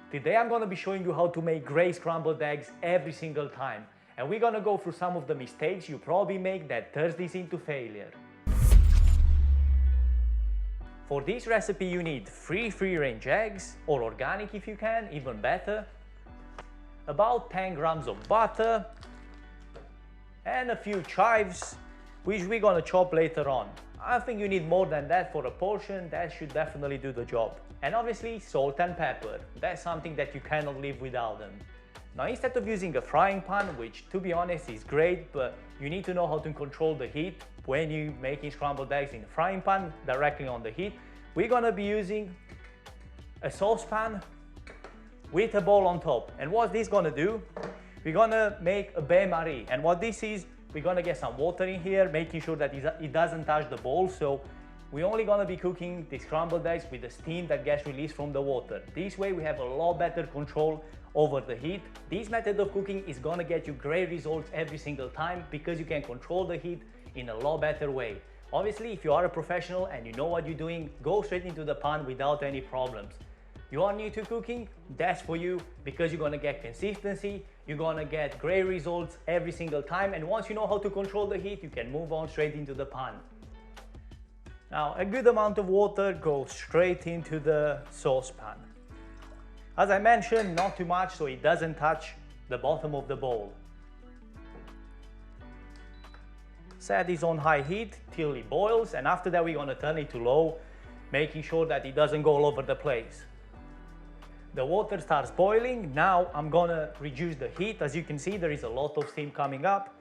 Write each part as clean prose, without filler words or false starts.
Today I'm going to be showing you how to make great scrambled eggs every single time. And we're going to go through some of the mistakes you probably make that turns this into failure. For this recipe you need 3 free-range eggs, or organic if you can, even better, about 10 grams of butter, and a few chives, which we're going to chop later on. I think you need more than that for a portion. That should definitely do the job. And obviously salt and pepper. That's something that you cannot live without them. Now instead of using a frying pan, which to be honest is great, but you need to know how to control the heat when you're making scrambled eggs in a frying pan directly on the heat, we're going to be using a saucepan with a bowl on top. And what this going to do, we're going to make a bain-marie. And what this is, we're going to get some water in here, making sure that it doesn't touch the bowl. So we're only going to be cooking the scrambled eggs with the steam that gets released from the water. This way we have a lot better control over the heat. This method of cooking is going to get you great results every single time because you can control the heat in a lot better way. Obviously, if you are a professional and you know what you're doing, go straight into the pan without any problems. You are new to cooking, that's for you, because you're going to get consistency, you're going to get great results every single time, and once you know how to control the heat, you can move on straight into the pan. Now, a good amount of water goes straight into the saucepan. As I mentioned, not too much so it doesn't touch the bottom of the bowl. Set this on high heat till it boils, and after that we're going to turn it to low, making sure that it doesn't go all over the place. The water starts boiling. Now I'm going to reduce the heat. As you can see, there is a lot of steam coming up.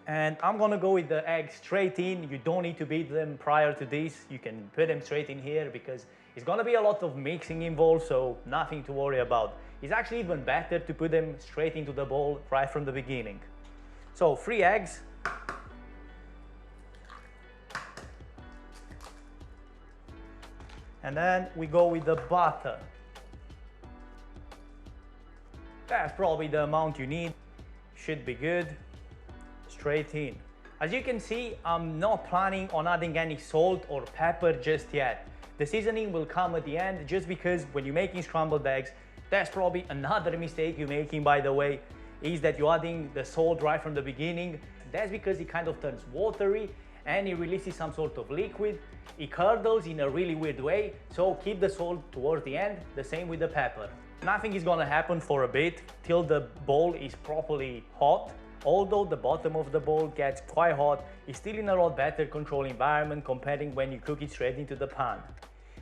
And I'm going to go with the eggs straight in. You don't need to beat them prior to this. You can put them straight in here because it's going to be a lot of mixing involved, so nothing to worry about. It's actually even better to put them straight into the bowl right from the beginning. So 3 eggs. And then we go with the butter. That's probably the amount you need. Should be good. Straight in. As you can see, I'm not planning on adding any salt or pepper just yet. The seasoning will come at the end, just because when you're making scrambled eggs, that's probably another mistake you're making, by the way, is that you're adding the salt right from the beginning. That's because it kind of turns watery and it releases some sort of liquid. It curdles in a really weird way, so keep the salt towards the end, the same with the pepper. Nothing is gonna happen for a bit till the bowl is properly hot. Although the bottom of the bowl gets quite hot, it's still in a lot better control environment comparing when you cook it straight into the pan.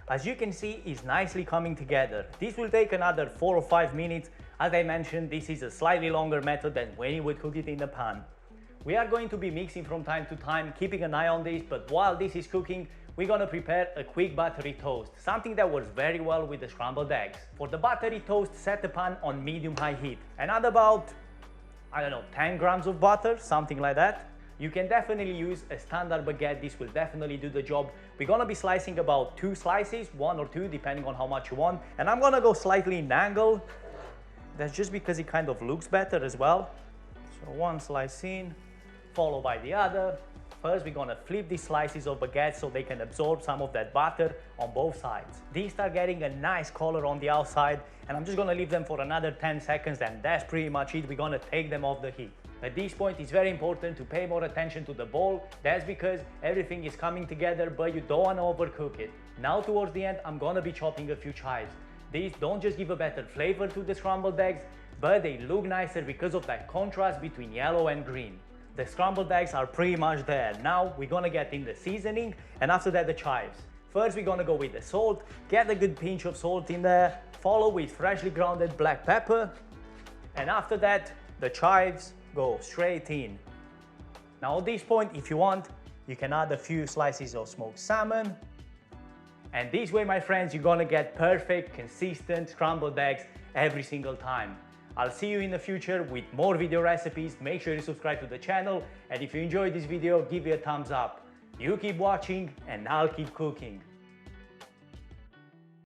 As you can see, it's nicely coming together. This will take another 4 or 5 minutes. As I mentioned, this is a slightly longer method than when you would cook it in the pan. We are going to be mixing from time to time, keeping an eye on this, but while this is cooking, we're going to prepare a quick buttery toast, something that works very well with the scrambled eggs. For the buttery toast, set the pan on medium-high heat and add about, I don't know, 10 grams of butter, something like that. You can definitely use a standard baguette. This will definitely do the job. We're going to be slicing about 2 slices, 1 or 2, depending on how much you want. And I'm going to go slightly in angle. That's just because it kind of looks better as well. So 1 slice in, followed by the other. First, we're gonna flip these slices of baguette so they can absorb some of that butter on both sides. These start getting a nice color on the outside, and I'm just gonna leave them for another 10 seconds, and that's pretty much it. We're gonna take them off the heat. At this point, it's very important to pay more attention to the bowl. That's because everything is coming together, but you don't wanna overcook it. Now, towards the end, I'm gonna be chopping a few chives. These don't just give a better flavor to the scrambled eggs, but they look nicer because of that contrast between yellow and green. The scrambled eggs are pretty much there. Now we're gonna get in the seasoning, and after that the chives. First we're gonna go with the salt. Get a good pinch of salt in there, follow with freshly grounded black pepper, and after that the chives go straight in. Now at this point, if you want, you can add a few slices of smoked salmon, and this way, my friends, you're gonna get perfect, consistent scrambled eggs every single time. I'll see you in the future with more video recipes. Make sure you subscribe to the channel, and if you enjoyed this video, give it a thumbs up. You keep watching and I'll keep cooking.